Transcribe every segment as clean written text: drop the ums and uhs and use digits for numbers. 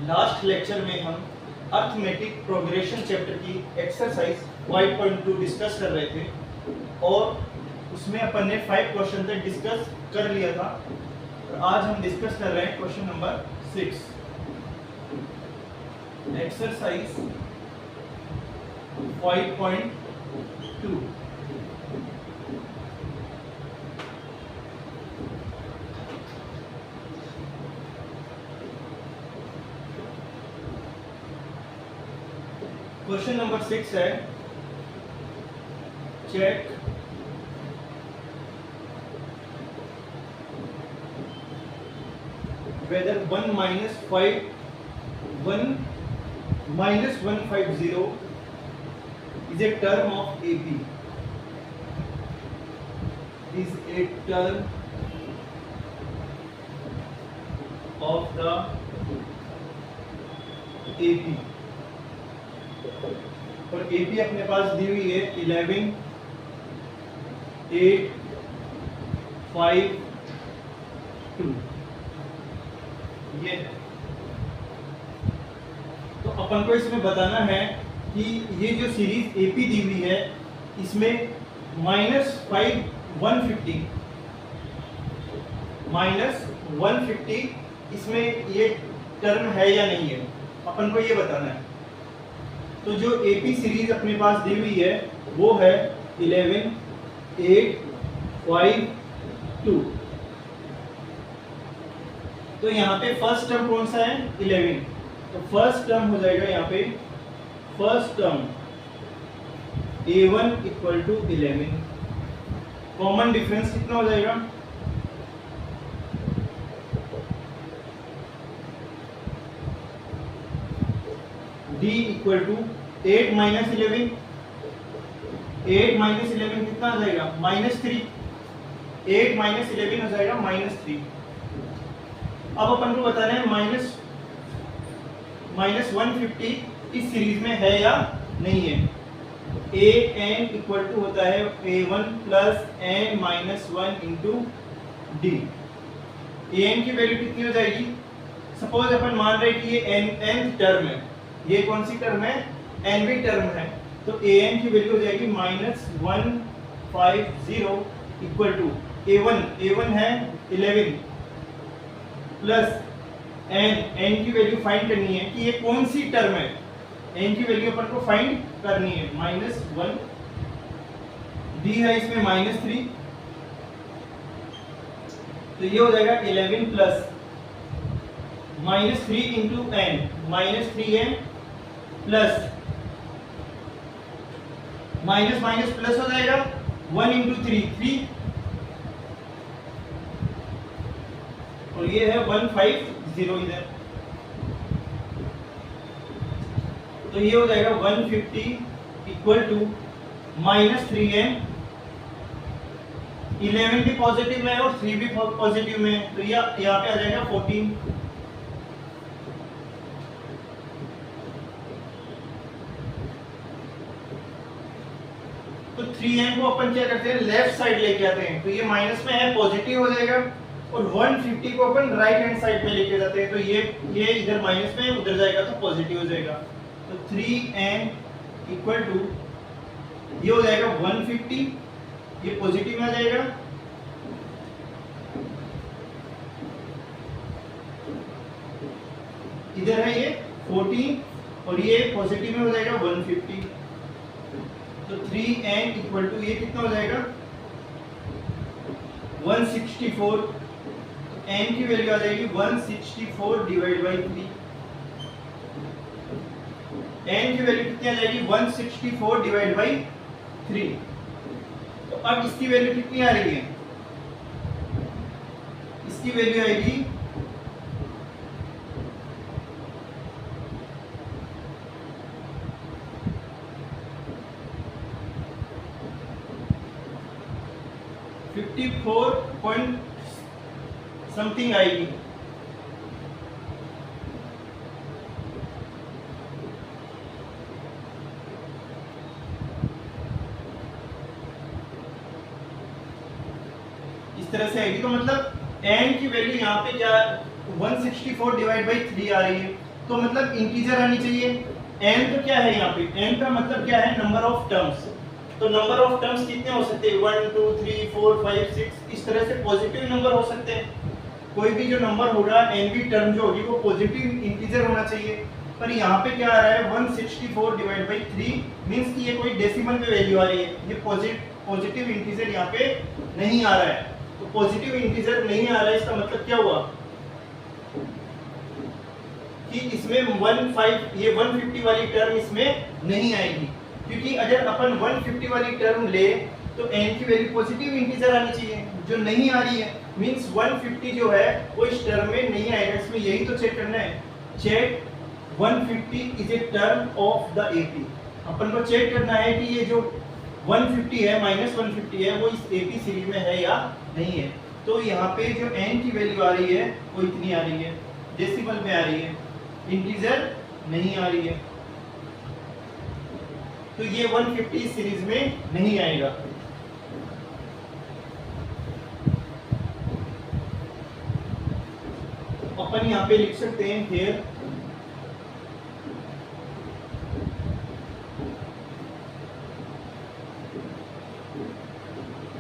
Last lecture में हम arithmetic progression chapter की एक्सरसाइज 5.2 डिस्कस कर रहे थे और उसमें अपन ने 5 क्वेश्चन तक डिस्कस कर लिया था और आज हम डिस्कस कर रहे हैं question number 6 exercise 5.2। Question number 6 है check whether 1 minus 150 is a term of AP, is a term of the AP और AP अपने पास दी हुई है 11, 8, 5, 2 ये है। तो अपन को इसमें बताना है कि ये जो सीरीज AP दी हुई है इसमें -150 इसमें ये टर्म है या नहीं है, अपन को ये बताना है। तो जो AP सीरीज अपने पास दी हुई है वो है 11, 8, 5, 2। तो यहाँ पे फर्स्ट टर्म कौन सा है 11, तो फर्स्ट टर्म हो जाएगा यहाँ पे first term A1 equal to 11। Common difference कितना हो जाएगा D equal to 8 minus 11, 8 minus 11 कितना आ जाएगा -3, 8 माइनस 11 हो जाएगा -3। अब अपन को बताना है -150 इस सीरीज में है या नहीं है। an इक्वल टू होता है a1 plus n minus 1 into D. an की वैल्यू कितनी हो जाएगी, सपोज अपन मान रहे कि ये n टर्म है, ये कौन सी टर्म है nवी टर्म है, तो an की वैल्यू हो जाएगी -150 इक्वल टू a1 है 11 प्लस n की वैल्यू फाइंड करनी है कि ये कौन सी टर्म है, n की वैल्यू अपन को फाइंड करनी है -1 d है इसमें -3, तो ये हो जाएगा 11 plus -3 into n -3n plus minus minus plus हो जाएगा 1 इंटू 3 और ये है 150 इधर, तो ये हो जाएगा 150 इक्वल टू -3n, 11 भी पॉजिटिव में है और 3 भी पॉजिटिव में है, तो यहाँ पे आ जाएगा 14। तो 3n को अपन क्या करते हैं लेफ्ट साइड लेके आते हैं, तो ये माइनस में है पॉजिटिव हो जाएगा, और 150 को अपन राइट हैंड साइड पे लेके जाते हैं, तो ये इधर माइनस में उधर जाएगा तो पॉजिटिव हो जाएगा। तो 3n इक्वल टू ये हो जाएगा 150, ये पॉजिटिव में आ जाएगा, इधर है ये 14 और ये पॉजिटिव में हो जाएगा 150, तो 3n इक्वल टू ये कितना हो जाएगा 164, n की वैल्यू आ जाएगी 164 डिवाइड बाई 3, n की वैल्यू कितनी आ जाएगी 164 डिवाइड बाई 3। तो अब इसकी वैल्यू कितनी आ रही है, इसकी वैल्यू आएगी 54 पॉइंट समथिंग आएगी। इस तरह से आएगी, तो मतलब n की वैल्यू यहाँ पे क्या 164 डिवाइड बाई 3 आ रही है, तो मतलब इंटीजर आनी चाहिए। n तो क्या है यहाँ पे, n का मतलब क्या है, नंबर ऑफ टर्म्स। तो नंबर ऑफ टर्म्स कितने हो सकते हैं, 1 2 3 4 5 6, इस तरह से पॉजिटिव नंबर हो सकते हैं। कोई भी जो नंबर होगा, nवी टर्म जो होगी वो पॉजिटिव इंटीजर होना चाहिए। पर यहाँ पे क्या आ रहा है, 164 डिवाइड बाई 3 मीन्स कि ये कोई डेसिमल में वैल्यू आ रही है, ये पॉजिटिव इंटीजर यहाँ पे नहीं आ रहा है। तो पॉजिटिव इंटीजर नहीं आ रहा है, इसका मतलब क्या हुआ कि इसमें ये 150 वाली टर्म इसमें नहीं आएगी, क्योंकि अगर अपन 150 वाली टर्म ले तो n की वैल्यू पॉजिटिव इंटीजर आनी चाहिए, जो नहीं आ रही है। मींस 150 जो है वो इस टर्म में नहीं आएगा। इसमें यही तो चेक करना है, check 150 is a term of the AP. अपन को चेक करना है कि ये जो 150 है माइनस 150 है वो इस एपी सीरीज में है या नहीं है। तो यहाँ पे जो n की वैल्यू आ रही है वो इतनी आ रही है, डेसिमल में आ रही है, इंटीजर नहीं आ रही है। तो ये 150 सीरीज में नहीं आएगा। अपन यहाँ पे लिख सकते हैं here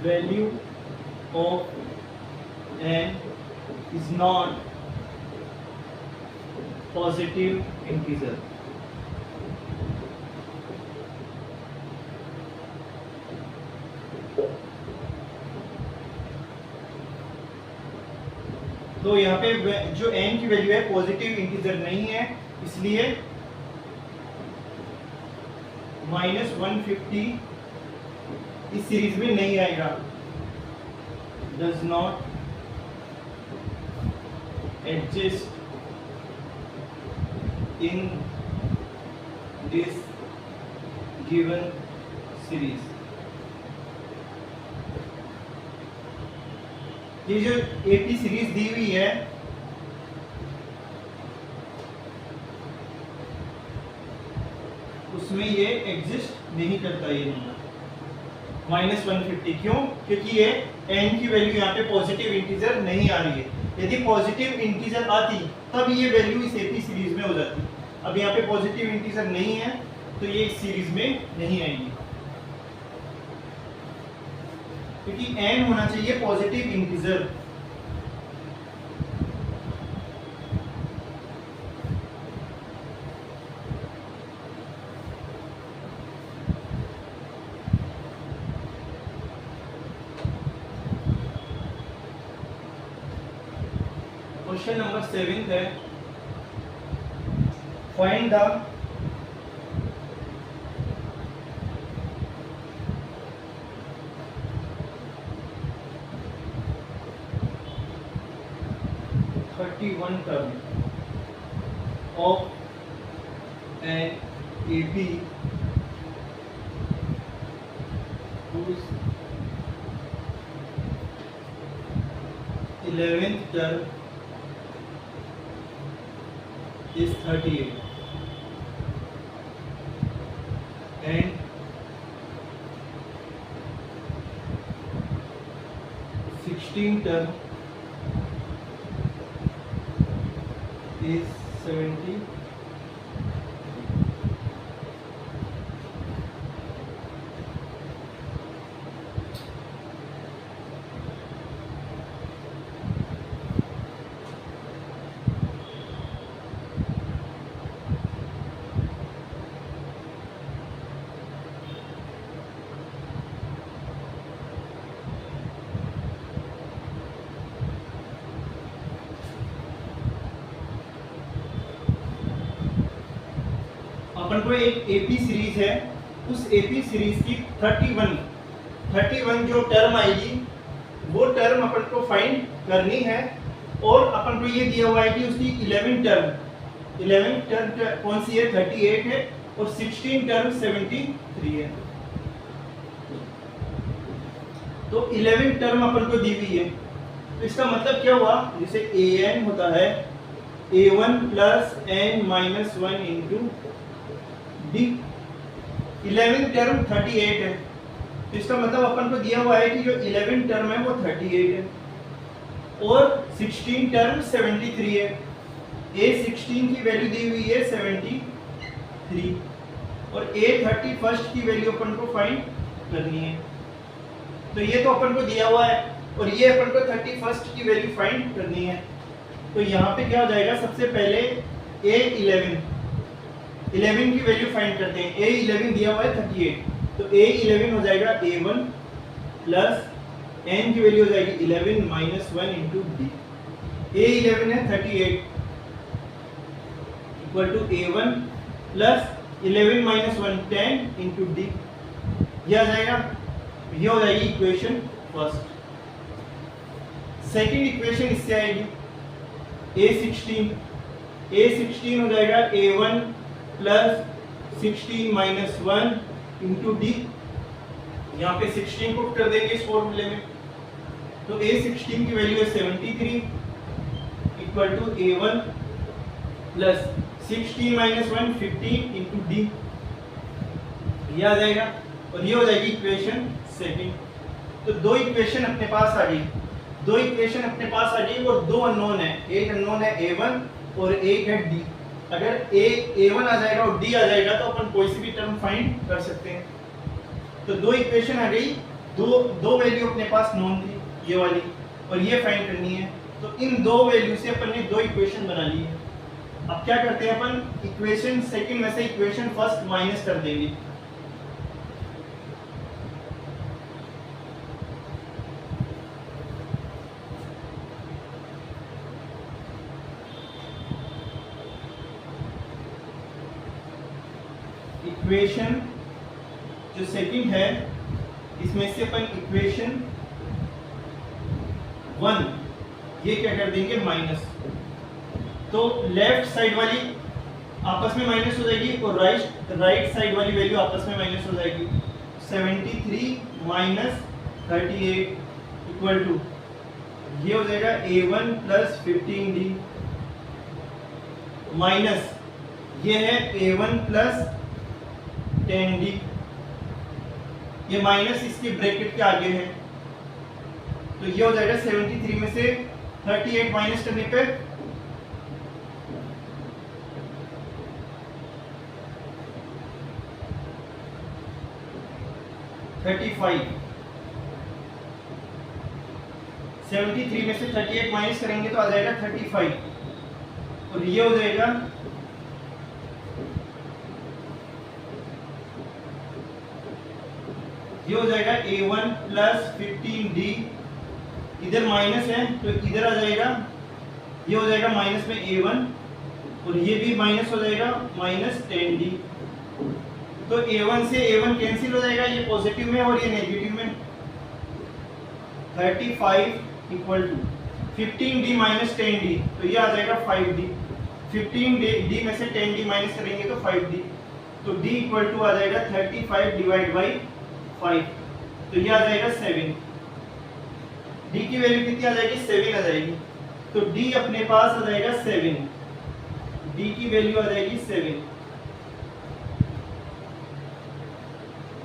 value of n is not positive integer। तो यहाँ पे जो n की वैल्यू है पॉजिटिव इंटीजर नहीं है, इसलिए -150 इस सीरीज में नहीं आएगा। Does not adjust in this given series. ये जो एपी सीरीज दी हुई है उसमें ये एग्जिस्ट नहीं करता ये नंबर -150। क्यों? क्योंकि ये n की वैल्यू यहाँ पे पॉजिटिव इंटीजर नहीं आ रही है। यदि पॉजिटिव इंटीजर आती तब ये वैल्यू इस एपी सीरीज में हो जाती। अब यहाँ पे पॉजिटिव इंटीजर नहीं है तो ये इस सीरीज में नहीं आएगी, क्योंकि n होना चाहिए पॉजिटिव इंटीजर। क्वेश्चन नंबर 7 है, find the term of an AP whose 11th term is 38 and 16th term is 70। अपन को एक एपी सीरीज है, उस एपी सीरीज की 31 जो टर्म आएगी वो टर्म अपन को फाइंड करनी है। और अपन को ये दिया हुआ है कि उसकी 11 टर्म कौन सी है, 38 है, और 16 टर्म 73 है। तो 11 टर्म अपन को दी हुई है, तो इसका मतलब क्या हुआ, जैसे an होता है a1 plus n minus 1 into D. 11 term 38 है, तो इसका मतलब अपन को दिया हुआ है कि जो 11 टर्म है वो 38 है और 16 टर्म 73 है। A16 की वैल्यू दी हुई है 73 और A31 की वैल्यू अपन को फाइंड करनी है। तो ये तो अपन को दिया हुआ है और ये अपन को 31 की वैल्यू फाइंड करनी है। तो यहाँ पे क्या हो जाएगा, सबसे पहले A11 की वैल्यू फाइंड करते हैं। A11 दिया हुआ है 38, तो A11 हो जाएगा A1 प्लस n की वैल्यू हो जाएगी 11 माइनस 1 इंटू डी। A11 है 38 equal to A1 plus 11 minus 1 10 into D. ये आ जाएगा, ये हो जाएगी इक्वेशन फर्स्ट। सेकंड इक्वेशन इससे आएगी A16 हो जाएगा A1 plus 16 minus 1 into d. यहाँ पे 16 पुट कर देंगे इस फॉर्मूले में, तो A16 की वैल्यू है 73 equal to A1 plus 16 minus 1 15 into D. ये आ जाएगा और ये हो जाएगी इक्वेशन सेकंड। तो दो इक्वेशन अपने पास आ गई, और दो अननोन है। एक अननोन है A1 और एक है D। अगर A1 आ जाएगा और D आ जाएगा तो अपन कोई सी भी टर्म फाइंड कर सकते हैं। तो दो इक्वेशन आ गई, दो वैल्यू अपने पास नोन थी, ये वाली और ये फाइंड करनी है। तो इन दो वैल्यू से अपन ने दो इक्वेशन बना ली है। अब क्या करते हैं अपन, इक्वेशन सेकंड में से इक्वेशन फर्स्ट माइनस कर देंगे। इक्वेशन जो सेकंड है इसमें से अपन इक्वेशन 1 ये क्या कर देंगे माइनस। तो लेफ्ट साइड वाली आपस में माइनस हो जाएगी और राइट साइड वाली वैल्यू आपस में माइनस हो जाएगी। 73 माइनस 38 इक्वल टू ये हो जाएगा A1 प्लस 15D माइनस ये है A1 प्लस 10D। ये माइनस इसके ब्रैकेट के आगे है, तो ये हो जाएगा 73 में से 38 माइनस करने पे 35। 73 में से 38 माइनस करेंगे तो आ जाएगा 35 और ये हो जाएगा A1 प्लस 15D। इधर माइनस है तो इधर आ जाएगा, ये हो जाएगा माइनस में A1 और ये भी माइनस हो जाएगा माइनस 10D। तो A1 से A1 कैंसिल हो जाएगा, ये पॉजिटिव में और ये नेगेटिव में। 35 equal to 15D minus 10D, तो ये आ जाएगा 5D। 15D में से 10D माइनस करेंगे तो 5D, तो D इक्वल टू आ जाएगा 35 डिवाइड बाई 5, तो ये आ जाएगा 7। D की वैल्यू कितनी आ जाएगी, 7 आ जाएगी। तो D अपने पास आ जाएगा 7, D की वैल्यू आ जाएगी 7।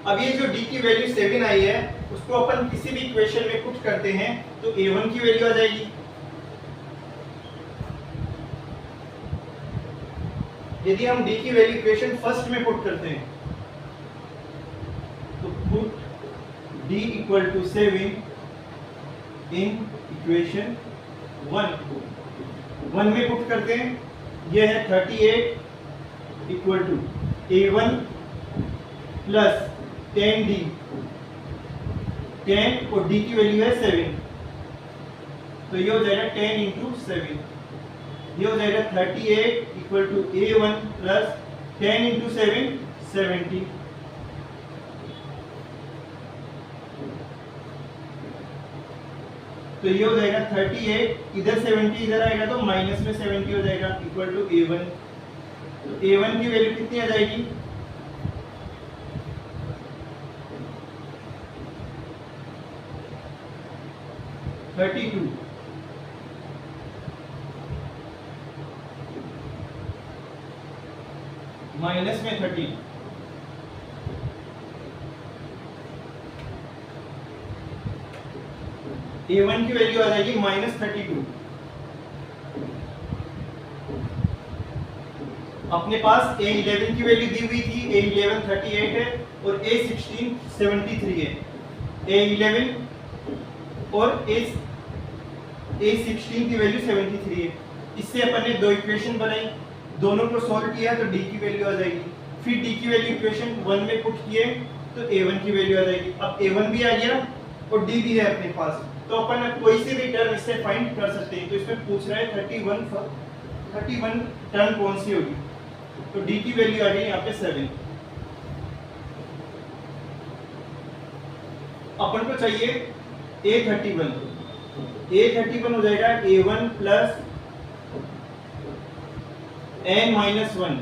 अब ये जो D की वैल्यू 7 आई है उसको अपन किसी भी इक्वेशन में पुट करते हैं तो A1 की वैल्यू आ जाएगी। यदि हम D की वैल्यू इक्वेशन फर्स्ट में पुट करते हैं तो put D equal to 7 in equation 1 में पुट करते हैं। ये है 38 equal to A1 plus 10D, 10 और D की वैल्यू है 7, तो ये हो जाएगा 10 इंटू 7, ये हो जाएगा 38 equal to A1 plus 10 into 7 70। तो ये हो जाएगा 38, इधर 70 इधर आएगा तो माइनस में 70 हो जाएगा इक्वल टू A1। तो A1 की वैल्यू कितनी आ जाएगी, 32। माइनस में 30, A1 की वैल्यू आ जाएगी -32 अपने पास A11 की वैल्यू दी हुई थी, A11 38 है और A16 73 है। A11 और A16 की वैल्यू 73 है। इससे अपन ने दो इक्वेशन बनाई, दोनों को सॉल्व किया तो D की वैल्यू आ जाएगी। फिर D की वैल्यू इक्वेशन 1 में पुट किए तो A1 की वैल्यू आ जाएगी। अब A1 भी आ गया और D भी है अपने पास, तो अपन कोई से भी टर्म इससे फाइंड कर सकते हैं। तो इसमें पूछ रहा है 31 टर्म कौन सी होगी, तो D की वैल्यू आ गई यहाँ पे 7। अपन को चाहिए A31 हो जाएगा A1 plus n-1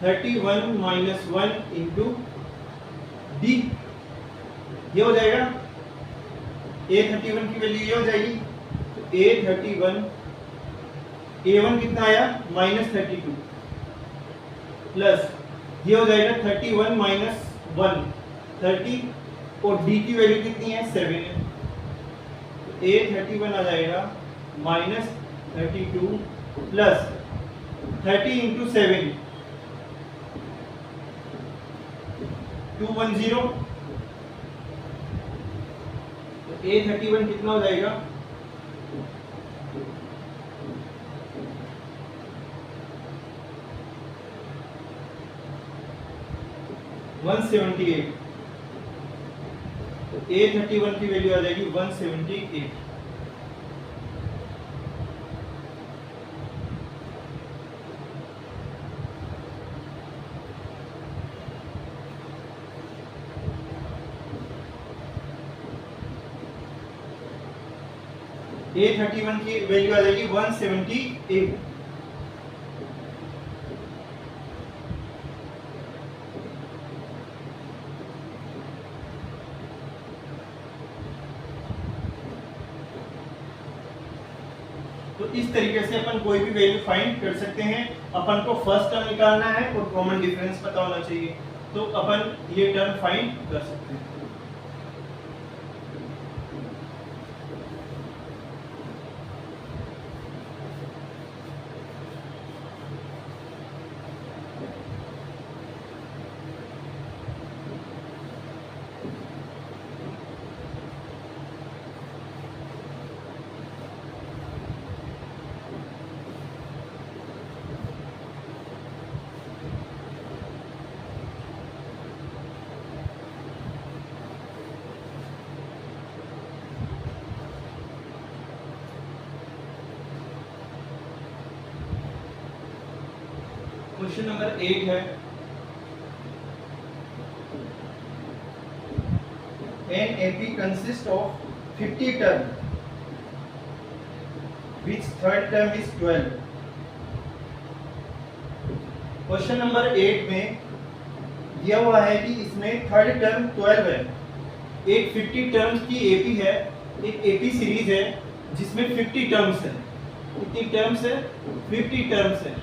31 minus 1 into D, ये हो जाएगा A31 की वैल्यू ये हो जाएगी। तो A31 A1 कितना आया -32 प्लस ये हो जाएगा 31 माइनस 1 30 और D की वैल्यू कितनी है 7 है। तो A31 आ जाएगा -32 प्लस 30 इंटू 7 210। तो A31 कितना हो जाएगा 178। तो A31 की वैल्यू आ जाएगी 178। A31 की वैल्यू आ जाएगी 178। तो इस तरीके से अपन कोई भी वैल्यू फाइंड कर सकते हैं। अपन को फर्स्ट टर्म निकालना है और कॉमन डिफरेंस पता होना चाहिए, तो अपन ये टर्म फाइंड कर सकते हैं। क्वेश्चन नंबर 8 है, an AP consists of 50 term which third term is 12। Question number 8 में दिया हुआ है कि इसमें थर्ड टर्म 12 है। एक 50 टर्म्स की AP है, एक AP सीरीज है जिसमें 50 टर्म्स है। कितनी टर्म्स है 50 टर्म्स है,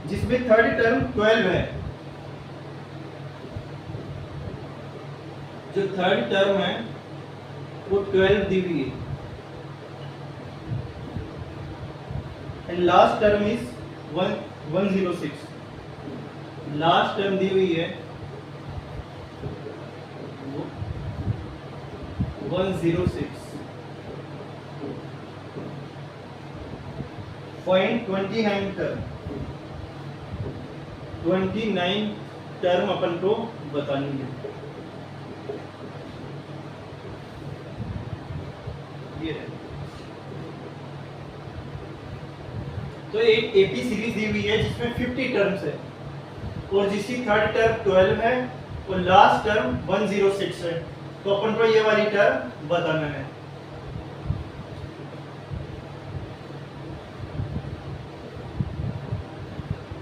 जिसमें थर्ड टर्म 12 है। जो थर्ड टर्म है वो 12 दी हुई है and last term is 106। Last term दी हुई है 106 .29 टर्म 29 टर्म अपन को बतानी है। ये है तो एक एपी सीरीज दी हुई है जिसमें 50 टर्म्स है और जिसकी थर्ड टर्म 12 है और लास्ट टर्म 106 है। तो अपन को ये वाली टर्म बताना है।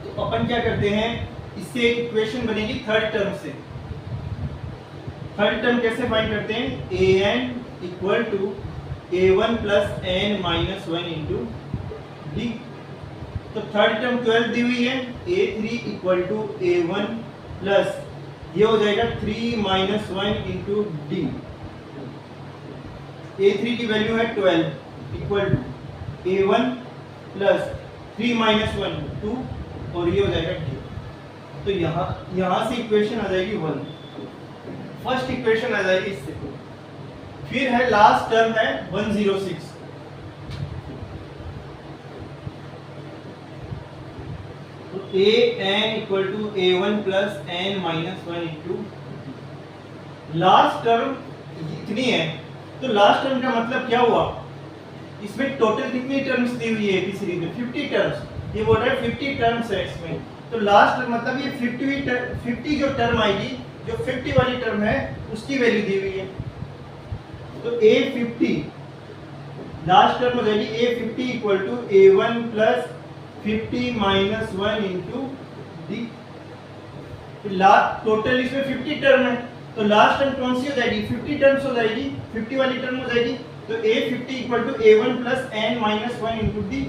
तो अपन क्या करते हैं, इससे एक इक्वेशन बनेगी थर्ड टर्म से। थर्ड टर्म कैसे फाइंड करते हैं, an equal to a1 plus n minus 1 into D. तो थर्ड टर्म 12 दी हुई है, a3 equal to a1 plus ये हो जाएगा 3 माइनस 1 इंटू डी। a3 की वैल्यू है 12 equal to a1 plus 3 minus 1 2 और ये हो जाएगा d। तो यहाँ से इक्वेशन आ जाएगी 1, फर्स्ट इक्वेशन आ जाएगी इससे। फिर है लास्ट टर्म है 106, तो an equal to a1 plus n minus 1 into last term इतनी है। तो लास्ट टर्म का मतलब क्या हुआ, इसमें टोटल कितनी टर्म्स दी हुई है सीरीज में 50 टर्म्स, ये बोल रहा है 50 टर्म्स है इसमें। तो लास्ट टर्म मतलब ये 50 जो टर्म आएगी, जो 50 वाली टर्म है उसकी वैल्यू दी हुई है। तो a50 लास्ट टर्म हो जाएगी a50 equal to a1 plus 50 minus 1 into d. Total इसमें 50 टर्म है, तो लास्ट टर्म कौन सी हो जाएगी 50 टर्म्स हो जाएगी, 50 वाली टर्म हो जाएगी। तो a50 equal to a1 plus n minus 1 into D.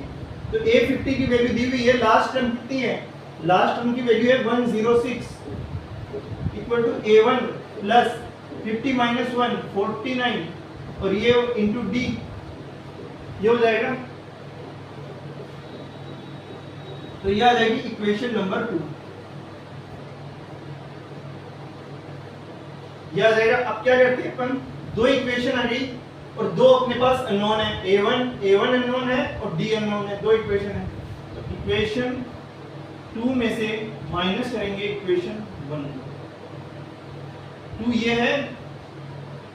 तो a50 की वैल्यू दी हुई है, लास्ट टर्म कितनी है, लास्ट टर्म की वैल्यू है 106 equal to a1 plus 50 minus 1 49 और ये इंटू डी, ये हो जाएगा। तो ये आ जाएगी इक्वेशन नंबर 2, ये आ जाएगा। अब क्या करते हैं अपन, दो इक्वेशन आ गई और दो अपने पास अननोन है, a1 अननोन है और d अननोन है, दो इक्वेशन है। तो इक्वेशन 2 में से माइनस करेंगे इक्वेशन 1, 2 ये है,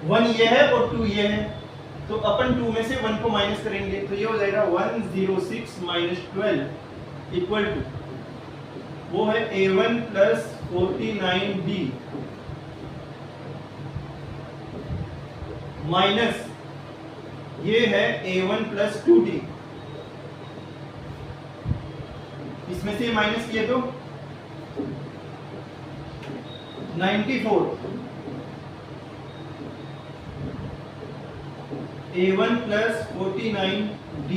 1 ये है और 2 ये है। तो अपन 2 में से 1 को माइनस करेंगे, तो ये हो जाएगा 106 माइनस 12 इक्वल टू वो है a1 प्लस 49d माइनस ये है a1 प्लस 2d। इसमें से माइनस किए तो 94 a1 प्लस 49d,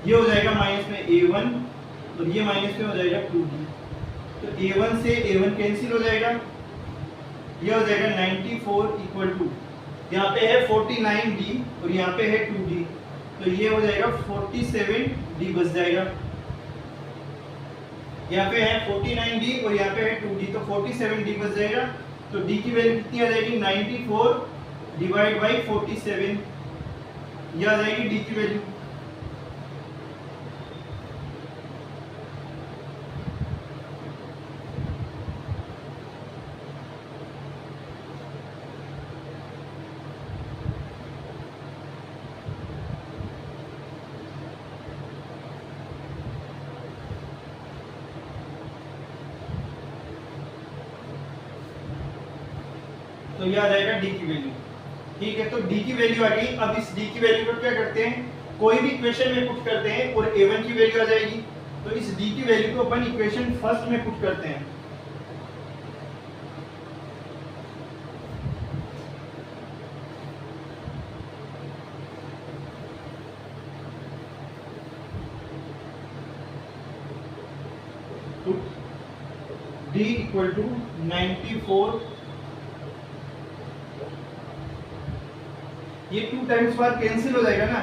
ये हो जाएगा माइनस में a1 और ये माइनस में हो जाएगा 2d। तो a1 से a1 कैंसिल हो जाएगा, ये हो जाएगा 94 इक्वल टू यहाँ पे है 49d और यहाँ पे है 2d, तो ये हो जाएगा 47d बच जाएगा। यहाँ पे है 49d और यहाँ पे है 2d, तो 47d बच जाएगा। तो d की वैल्यू कितनी आ जाएगी 94 डिवाइड बाई 47, ये आ जाएगी d की वैल्यू। तो ये आ जाएगा d की वैल्यू। ठीक है, तो d की वैल्यू आ गई। अब इस d की वैल्यू को क्या करते हैं, कोई भी इक्वेशन में पुट करते हैं और a1 की वैल्यू आ जाएगी। तो इस d की वैल्यू को अपन इक्वेशन फर्स्ट में पुट करते हैं। तो d इक्वल टू 94, ये 2 टाइम्स बाद कैंसिल हो जाएगा ना,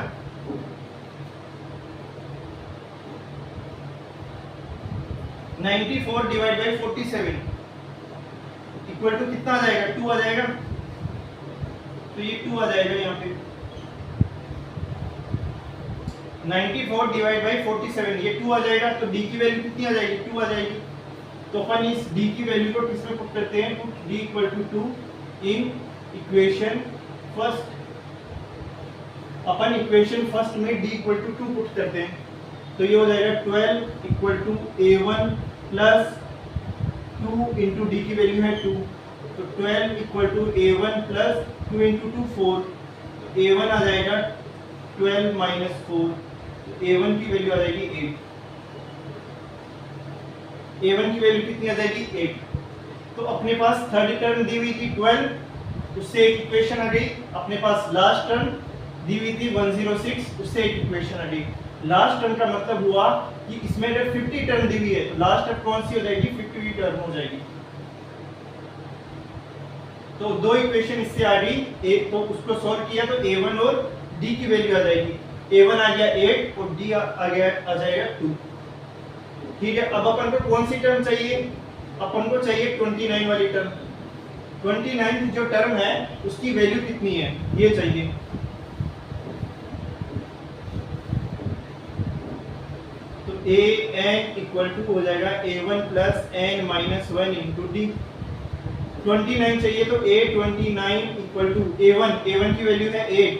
(94) डिवाइड बाई 47 इक्वल टू कितना आ जाएगा 2 आ जाएगा। तो ये 2 आ जाएगा यहाँ पे 94 डिवाइड बाई 47, ये 2 आ जाएगा। तो d की वैल्यू कितनी आ जाएगी 2 आ जाएगी। तो अपन इस d की वैल्यू को किसमें पुट करते हैं, put d equal to 2 in equation first. अपन इक्वेशन फर्स्ट में d इक्वल टू 2 पुट करते हैं, तो ये हो जाएगा 12 equal to a1 plus 2 into d की वैल्यू है 2, तो 12 equal to a1 plus 2 into 2 4, तो a1 आ जाएगा 12 माइनस 4, तो a1 की वैल्यू आ जाएगी 8। a1 की वैल्यू कितनी आ जाएगी 8। तो अपने पास थर्ड टर्म दी हुई थी 12, उससे एक इक्वेशन आ गई। अपने पास लास्ट टर्म दी हुई थी 106, उससे एक इक्वेशन आ गई। लास्ट टर्म का मतलब हुआ कि इसमें अगर 50 टर्म दी हुई है तो लास्ट टर्म कौन सी हो जाएगी 50वीं टर्म हो जाएगी। तो दो इक्वेशन इससे आ गई, एक तो उसको सॉल्व किया तो a1 और d की वैल्यू आ जाएगी। A1 आ गया 8 और D आ जाएगा 2। ठीक है, अब अपन को कौन सी टर्म चाहिए? अपन को चाहिए 29 वाली टर्म। 29 जो टर्म है उसकी वैल्यू कितनी है ये चाहिए। तो an इक्वल टू हो जाएगा a1 plus n minus 1 into D. 29 चाहिए तो a29 इक्वल टू a1 की वैल्यू है 8,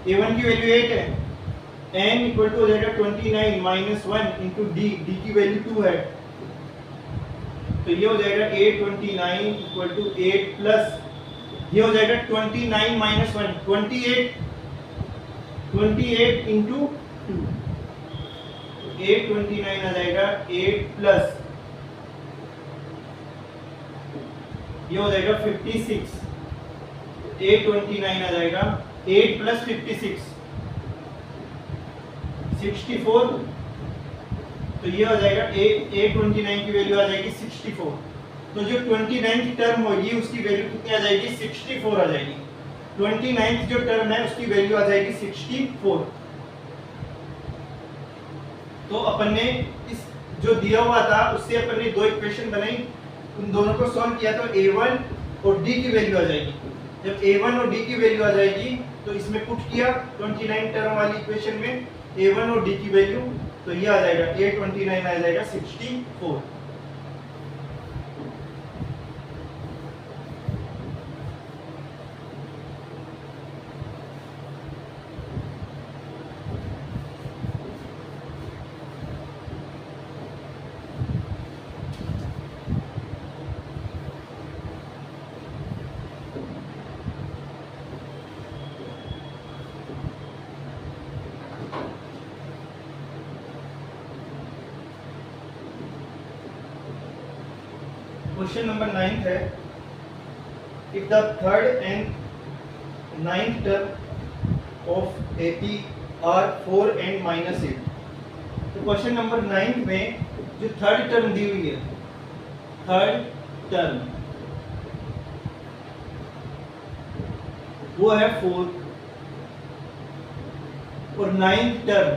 a1 की वैल्यू 8 है, n इक्वल टू हो जाएगा 29 माइनस 1 इंटू डी की वैल्यू 2 है, तो ये हो जाएगा a29 इक्वल टू 8 प्लस ये हो जाएगा 29 माइनस 1 28 इंटू 2, 829 आ जाएगा 8 प्लस ये हो जाएगा 56, 829 आ जाएगा 8 प्लस 56 64, तो ये हो जाएगा 829 की वैल्यू आ जाएगी 64। तो जो 29th टर्म होगी उसकी वैल्यू कितनी आ जाएगी? 64 आ जाएगी। 29th जो टर्म है उसकी वैल्यू आ जाएगी 64। तो अपन ने इस जो दिया हुआ था उससे अपन ने दो इक्वेशन बनाई, उन दोनों को सॉल्व किया तो a1 और d की वैल्यू आ जाएगी। जब a1 और d की वैल्यू आ जाएगी तो इसमें पुट किया 29 टर्म वाली इक्वेशन में a1 और d की वैल्यू, तो ये आ जाएगा a29 आ जाएगा 64। क्वेश्चन नंबर 9 है, if the third and ninth term of AP are 4 and minus 8। तो क्वेश्चन नंबर 9 में जो थर्ड टर्म दी हुई है, थर्ड टर्म वो है 4 और नाइन्थ टर्म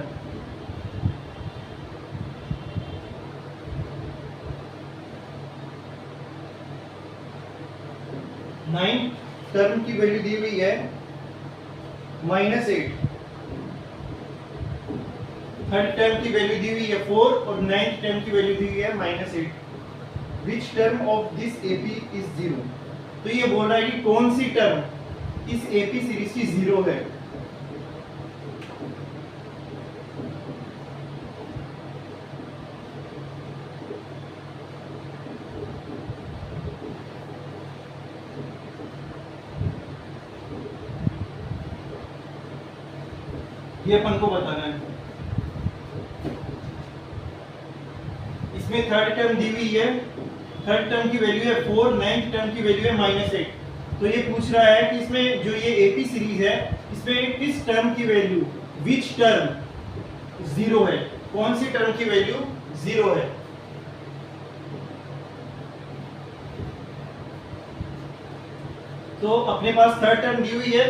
नाइन्थ टर्म की वैल्यू दी हुई है -8, थर्ड टर्म की वैल्यू दी हुई है 4 और नाइन्थ टर्म की वैल्यू दी हुई है -8। Which term of this AP is 0। तो ये बोल रहा है कि कौन सी टर्म इस एपी सीरीज की 0 है। ये अपन को बताना है। इसमें थर्ड टर्म दी हुई है, थर्ड टर्म की वैल्यू है 4, नाइन्थ टर्म की वैल्यू है -8। तो ये पूछ रहा है कि इसमें जो ये एपी सीरीज है इसमें किस टर्म की वैल्यू, विच टर्म 0 है, कौन सी टर्म की वैल्यू 0 है। तो अपने पास थर्ड टर्म दी हुई है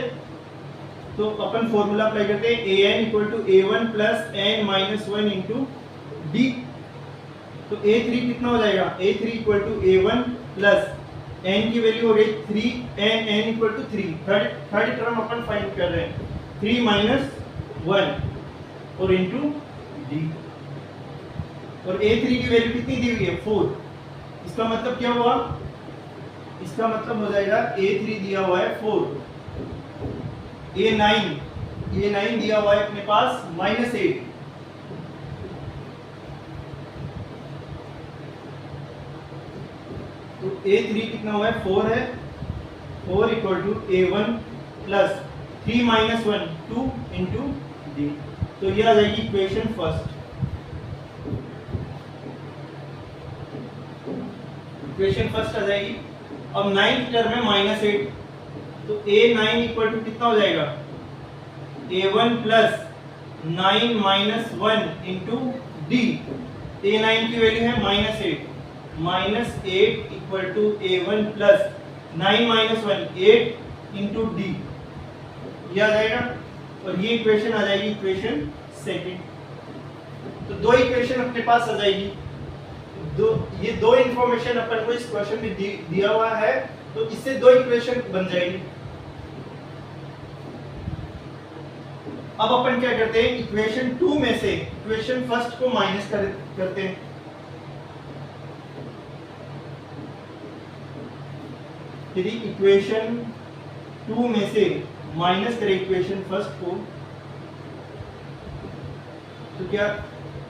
तो अपन फॉर्मूला अप्लाई करते हैं, an equal to a1 plus n minus 1 into D. तो a3 कितना हो जाएगा, a3 equal to a1 plus n की वैल्यू हो गई 3, n equal to 3, third term अपन फाइंड कर रहे हैं, 3 माइनस 1 और इंटू डी। और a3 की वैल्यू कितनी दी हुई है 4। इसका मतलब क्या हुआ, इसका मतलब हो जाएगा a3 दिया हुआ है 4, A9 दिया हुआ है अपने पास -8, तो A3 कितना हुआ है 4 है, 4 equal to A1 plus 3 minus 1 2 into D. तो ये आ जाएगी इक्वेशन फर्स्ट। इक्वेशन फर्स्ट आ जाएगी। अब नाइन्थ टर्म है -8, तो A9 इक्वल टू कितना हो जाएगा, A1 plus 9 minus 1 into D. A9 की वैल्यू है -8 equal to A1 plus 9 minus 1 8 into D, ये आ जाएगा। और ये इक्वेशन आ जाएगी इक्वेशन सेकंड। तो दो इक्वेशन अपने पास आ जाएगी। ये दो इंफॉर्मेशन अपन को इस क्वेश्चन में दिया हुआ है, तो इससे दो इक्वेशन बन जाएगी। अब अपन क्या करते हैं, इक्वेशन 2 में से इक्वेशन फर्स्ट को माइनस करते हैं। यदि इक्वेशन 2 में से माइनस करें इक्वेशन फर्स्ट को, तो क्या,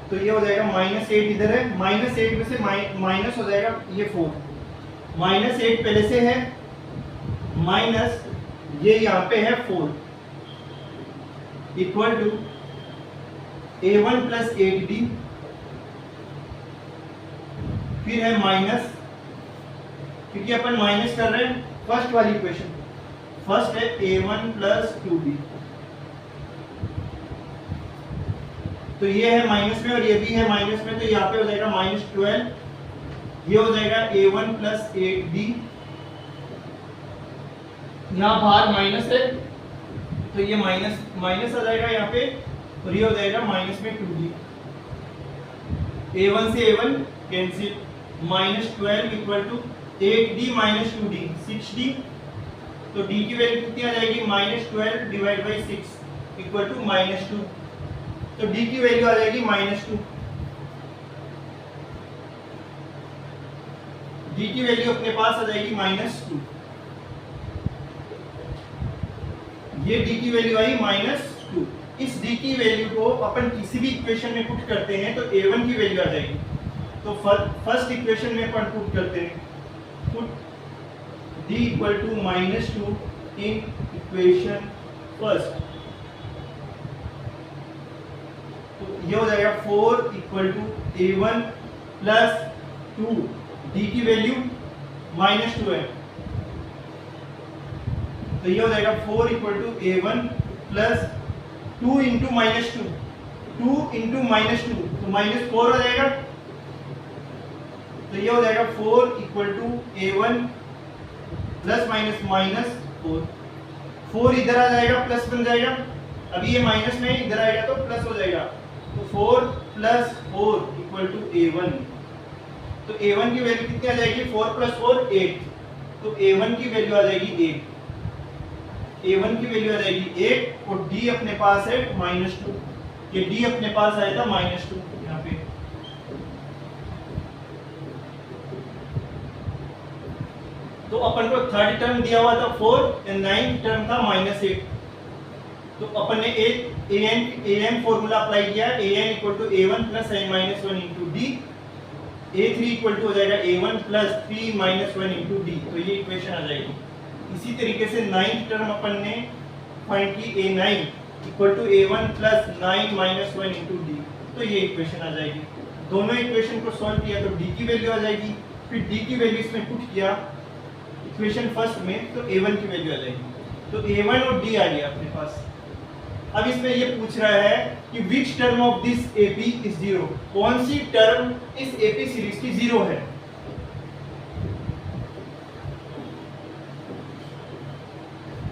तो ये हो जाएगा -8 इधर है, -8 में से माइनस हो जाएगा ये 4, -8 पहले से है, माइनस ये यहाँ पे है 4, equal to a1 plus 8d, फिर है माइनस, क्योंकि अपन माइनस कर रहे हैं फर्स्ट वाली इक्वेशन, फर्स्ट है a1 प्लस 2d, तो ये है माइनस में और ये भी है माइनस में, तो यहाँ पे हो जाएगा -12, ये हो जाएगा a1 प्लस 8d, यहाँ बाहर माइनस है तो ये माइनस आ जाएगा यहाँ पे, और ये हो जाएगा माइनस में 2d, a1 से a1 cancel, -12 equal to 8d minus 2d 6d, तो d की वैल्यू कितनी आ जाएगी, -12 डिवाइड बाई 6 इक्वल टू -2, तो d की वैल्यू आ जाएगी -2, d की वैल्यू अपने पास आ जाएगी -2, ये d की वैल्यू आई -2। इस d की वैल्यू को अपन किसी भी इक्वेशन में पुट करते हैं तो a1 की वैल्यू आ जाएगी, तो फर्स्ट इक्वेशन में अपन पुट करते हैं, put d equal to -2 in equation first, तो ये हो जाएगा 4 equal to a1 plus 2, d की वैल्यू -2 है, तो ये हो जाएगा 4 equal to a1 plus 2 into -2, 2 into -2 तो -4 हो जाएगा, तो ये हो जाएगा 4 इक्वल टू a1 प्लस -4, 4 इधर आ जाएगा प्लस बन जाएगा, अभी ये माइनस में इधर आएगा तो प्लस हो जाएगा, तो 4 प्लस 4 इक्वल टू a1, तो a1 की वैल्यू कितनी आ जाएगी, 4 प्लस 4 8, तो a1 की वैल्यू आ जाएगी 8, a1 की वैल्यू आ जाएगी 8 और d अपने पास है -2, ये d अपने पास आया था -2 यहाँ पे, तो अपन को थर्ड टर्म दिया हुआ था 4 और 9th टर्म था -8, तो अपन ने an फॉर्मूला अप्लाई किया, an equal to a1 plus n-1 into d, a3 equal to हो जाएगा a1 प्लस 3 -1 इंटू d, तो ये इक्वेशन आ जाएगी। इसी तरीके से 9th टर्म अपन ने फाइंड की a9 equal to a1 plus 9 -1 into d, तो ये इक्वेशन आ जाएगी। दोनों इक्वेशन को सॉल्व किया तो d की वैल्यू आ जाएगी, फिर d की वैल्यू इसमें पुट किया इक्वेशन फर्स्ट में तो a1 की वैल्यू आ जाएगी, तो a1 और d आ गया अपने पास। अब इसमें ये पूछ रहा है कि which term of this AP is 0, कौन सी टर्म इस AP सीरीज की 0 है।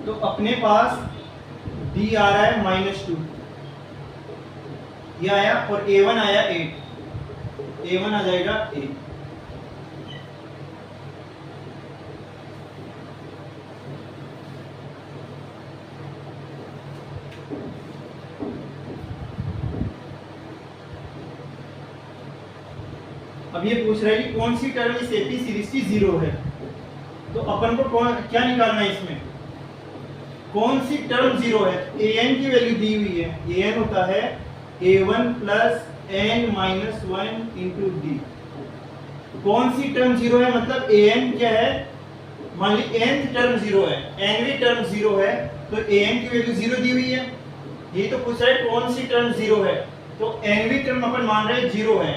तो अपने पास d आ रहा है -2, ये आया, और a1 आया 8, a1 आ जाएगा 8, अब ये पूछ रहा है कि कौन सी टर्म इस AP सीरीज की 0 है, तो अपन को क्या निकालना है इसमें, कौन सी टर्म 0 है। an की वैल्यू दी हुई है, an होता है a1 plus n-1 into d, कौन सी टर्म 0 है, मतलब an क्या है, मान ली nth टर्म 0 है, nवीं टर्म 0 है, तो an की वैल्यू 0 दी हुई है, ये तो पूछ रहा है कौन सी टर्म 0 है, तो nवीं टर्म अपन मान रहे हैं 0 है,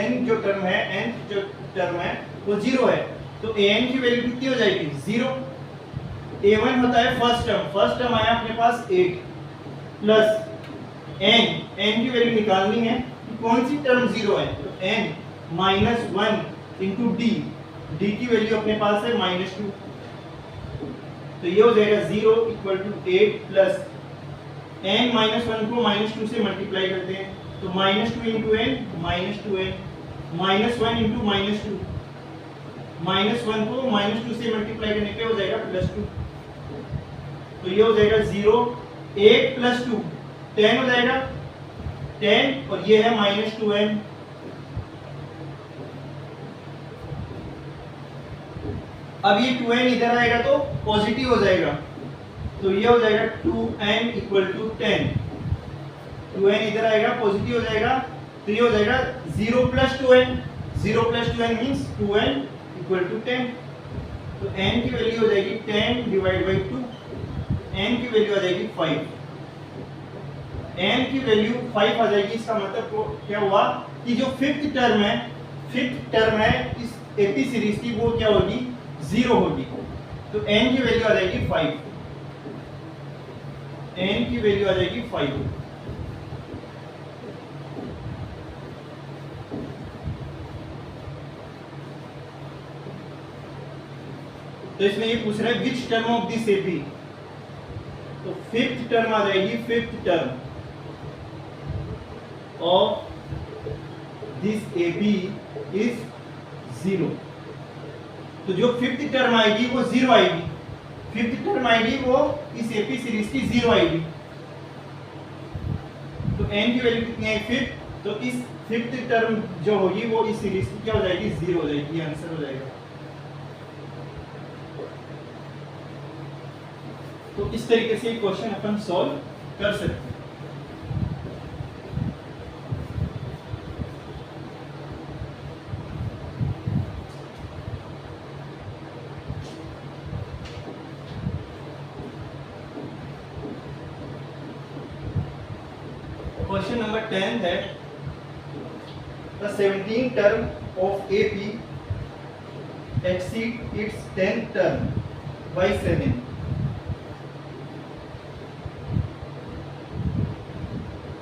n जो टर्म है, nth जो टर्म है वो 0 है, तो an की वैल्यू कितनी हो जाएगी 0, a1 होता है फर्स्ट टर्म आया अपने पास 8 प्लस n की वैल्यू निकालनी है कि कौन सी टर्म 0 है, तो n-1 इंटू d की वैल्यू अपने पास है -2, तो ये हो जाएगा 0 equal to 8 plus n minus one को माइनस टू से मल्टीप्लाई करते हैं, तो minus two into n minus two n, minus one into minus two, minus one को माइनस टू से मल्टीप्लाई करने पे हो जाएगा प्लस टू, तो ये हो जाएगा 0, 8 प्लस 2 10 हो जाएगा 10, और ये है माइनस 2n। अब ये 2n इधर आएगा तो पॉजिटिव हो जाएगा, तो ये हो जाएगा 2n इक्वल टू 10, 2n इधर आएगा पॉजिटिव हो जाएगा, तो ये हो जाएगा 0 plus 2n, 0 plus 2n means 2n equal to 10, तो n की वैल्यू हो जाएगी 10 डिवाइड बाई 2, n की वैल्यू आ जाएगी 5, n की वैल्यू 5 आ जाएगी। इसका मतलब क्या हुआ कि जो फिफ्थ टर्म है इस एपी सीरीज की वो क्या होगी, 0 होगी, तो n की वैल्यू आ जाएगी 5, n की वैल्यू आ जाएगी 5। तो इसमें ये पूछ रहा है which term of this AP, तो फिफ्थ टर्म आ जाएगी, fifth term of this AP is 0, तो जो फिफ्थ टर्म आएगी वो 0 आएगी, फिफ्थ टर्म आएगी वो इस एपी सीरीज की 0 आएगी, तो n की वैल्यू कितनी है फिफ्थ, तो इस फिफ्थ टर्म जो होगी वो इस सीरीज की क्या हो जाएगी, 0 हो जाएगी, ये आंसर हो जाएगा। तो इस तरीके से क्वेश्चन अपन सॉल्व कर सकते हैं। क्वेश्चन नंबर 10 है the 17th term of AP exceed its 10th term by 7।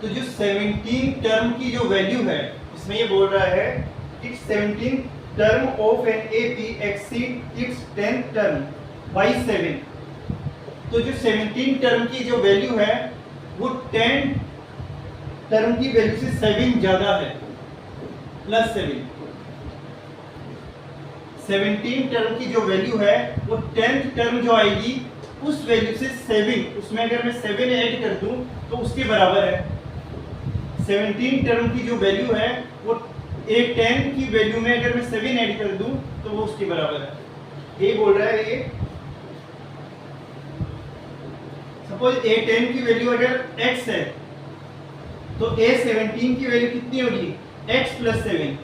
तो जो 17 टर्म की जो वैल्यू है इसमें ये बोल रहा है कि 17 term of an AP exceed it's 10th term by 7। तो जो 17 टर्म की जो वैल्यू है वो 10 टर्म की वैल्यू से 7 ज्यादा है, प्लस 7। 17 टर्म की जो वैल्यू है वो 10th टर्म जो आएगी उस वैल्यू से 7, उसमें अगर मैं 7 ऐड कर दूं तो उसके बराबर है। 17 टर्म की जो वैल्यू है वो एक 10 की वैल्यू में अगर मैं 7 ऐड कर दूं तो वो उसके बराबर है। ये बोल रहा है ये सपोज a10 की वैल्यू अगर x है तो a17 की वैल्यू कितनी होगी, x प्लस 7।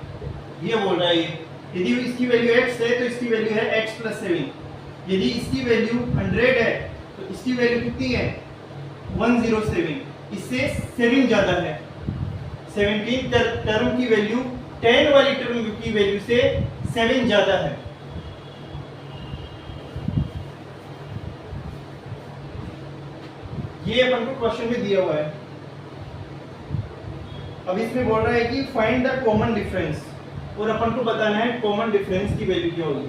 ये बोल रहा है ये यदि इसकी वैल्यू x है तो इसकी वैल्यू है x प्लस 7। यदि इसकी वैल्यू 100 है तो इसकी वैल्यू कितनी है 107, इससे 7 ज्यादा है। 17 टर्म की वैल्यू 10 वाली टर्म की वैल्यू से 7 ज्यादा है। ये अपन को क्वेश्चन में दिया हुआ है। अब इसमें बोल रहा है कि फाइंड द कॉमन डिफरेंस, और अपन को बताना है कॉमन डिफरेंस की वैल्यू क्या होगी।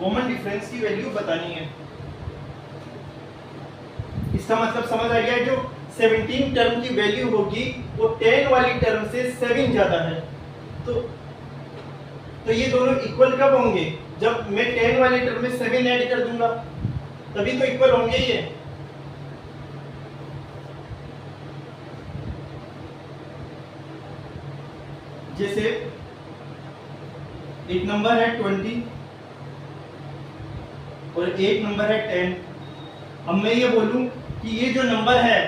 कॉमन डिफरेंस की वैल्यू बतानी है। इसका मतलब समझ आ गया, जो 17 टर्म की वैल्यू होगी वो 10 वाली टर्म से 7 ज्यादा है। तो ये दोनों इक्वल कब होंगे, जब मैं 10 वाली टर्म में 7 ऐड कर दूंगा तभी तो इक्वल होंगे ये। जैसे एक नंबर है 20 और एक नंबर है 10। अब मैं ये बोलूं कि ये जो नंबर है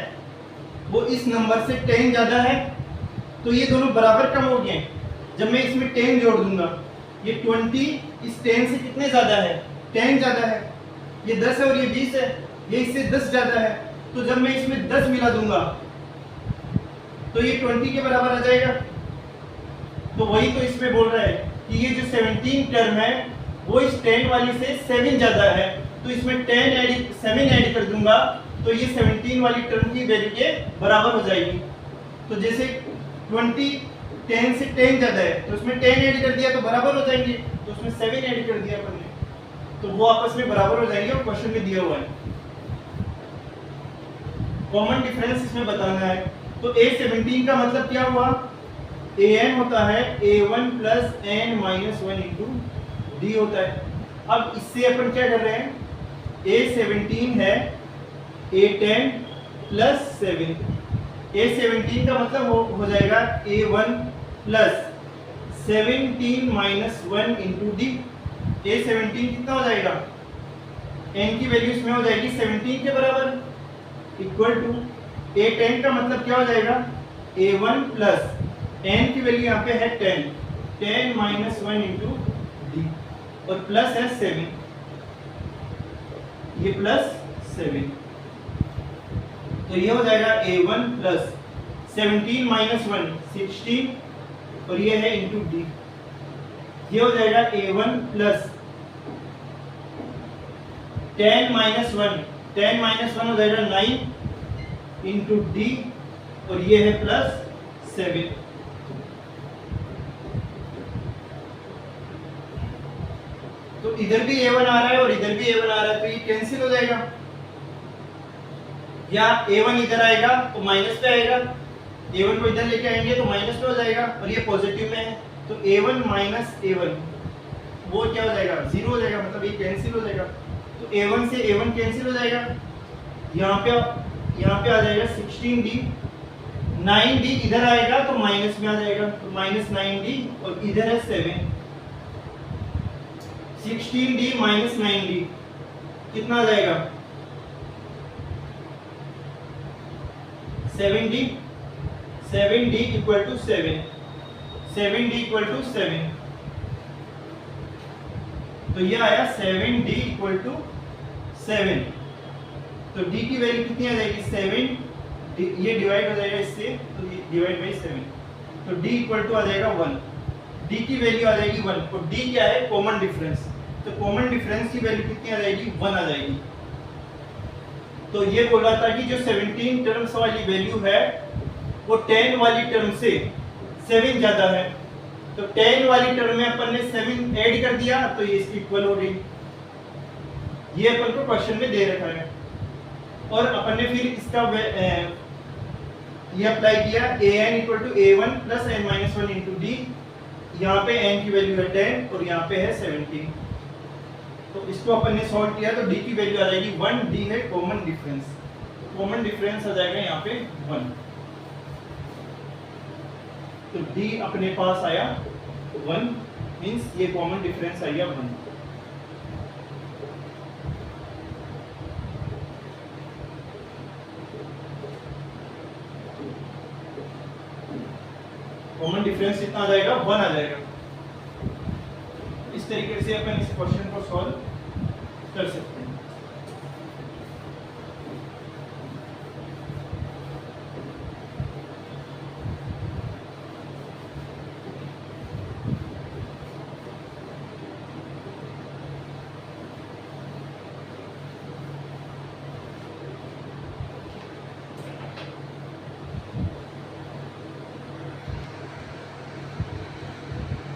वो इस नंबर से 10 ज्यादा है, तो ये दोनों बराबर कम हो गए। जब मैं इसमें 10 जोड़ दूंगा, ये 20 इस 10 से कितने ज्यादा है, 10 ज्यादा है। ये 10 है और ये 20 है, ये इससे 10 ज्यादा है। तो जब मैं इसमें 10 मिला दूंगा तो ये 20 के बराबर आ जाएगा। तो वही तो इसमें बोल रहा है कि ये जो 17 टर्म है वो इस 10 वाली से 7 ज्यादा है, तो इसमें 7 ऐड कर दूंगा तो ये 17 वाली टर्म की वैल्यू के बराबर हो जाएगी। तो जैसे 20 10 से 10 ज्यादा है तो उसमें 10 ऐड कर दिया तो बराबर हो जाएंगे, तो उसमें 7 ऐड कर दिया अपन ने, तो वो आपस में बराबर हो जाएंगे और क्वेश्चन में दिया हुआ है। कॉमन डिफरेंस इसमें बताना है। तो A17 का मतलब क्या हुआ, an होता है a1 plus n minus 1 into D होता है। अब इससे अपन क्या कर रहे हैं, A17 है a10 प्लस 7, A17 का मतलब हो जाएगा a1 plus 17 minus 1 into D. A17 कितना हो जाएगा, n की वैल्यू इसमें हो जाएगी 17 के बराबर, इक्वल टू a10 का मतलब क्या हो जाएगा, a1 प्लस n की वैल्यू यहाँ पे है 10 माइनस 1 इंटू डी और प्लस है 7, ये प्लस 7, तो ये हो जाएगा a1 प्लस 17 माइनस 1 16 और ये है इंटू डी, ये हो जाएगा a1 प्लस 10 माइनस 1 हो जाएगा 9 इंटू डी और ये है प्लस 7। तो इधर भी a1 आ रहा है और इधर भी a1 आ रहा है, तो ये कैंसिल हो जाएगा, या a1 इधर आएगा तो माइनस पे आएगा, a1 को इधर लेके आएंगे तो माइनस पे हो जाएगा और ये पॉजिटिव में है, तो a1 माइनस a1 वो क्या हो जाएगा, 0 हो जाएगा, मतलब ये कैंसिल हो जाएगा। तो a1 से a1 कैंसिल हो जाएगा, यहाँ पे आ जाएगा 16d, 9d इधर आएगा तो माइनस में आ जाएगा, तो माइनस 9d और इधर है 7, 16d माइनस 9d कितना आ जाएगा, 7d equal to 7d equal to 7, तो ये आया 7d इक्वल टू 7। तो d की वैल्यू कितनी आ जाएगी, 7, ये डिवाइड हो जाएगा इससे, तो ये डिवाइड बाई 7, तो d इक्वल टू आ जाएगा 1, d की वैल्यू आ जाएगी 1, और d क्या है, कॉमन डिफरेंस, तो कॉमन डिफरेंस की वैल्यू कितनी आ जाएगी, 1 आ जाएगी। तो ये बोला था कि जो 17 टर्म्स वाली वैल्यू है वो 10 वाली टर्म से 7 ज्यादा है, तो 10 वाली टर्म में अपन ने 7 ऐड कर दिया तो ये इसकी इक्वल हो गई, ये अपन को क्वेश्चन में दे रखा है। और अपन ने फिर इसका ये अप्लाई किया, an equal to a1 plus n minus 1 into d, यहाँ पे n की वैल्यू है 10 और यहाँ पे है 17, तो इसको अपन ने सॉल्व किया तो d की वैल्यू आ जाएगी 1, d है कॉमन डिफरेंस, कॉमन डिफरेंस आ जाएगा यहाँ पे 1, तो d अपने पास आया 1, मींस ये कॉमन डिफरेंस आ गया 1। कॉमन डिफरेंस कितना आ जाएगा, 1 आ जाएगा। इस तरीके से अपन इस क्वेश्चन को सॉल्व कर सकते हैं।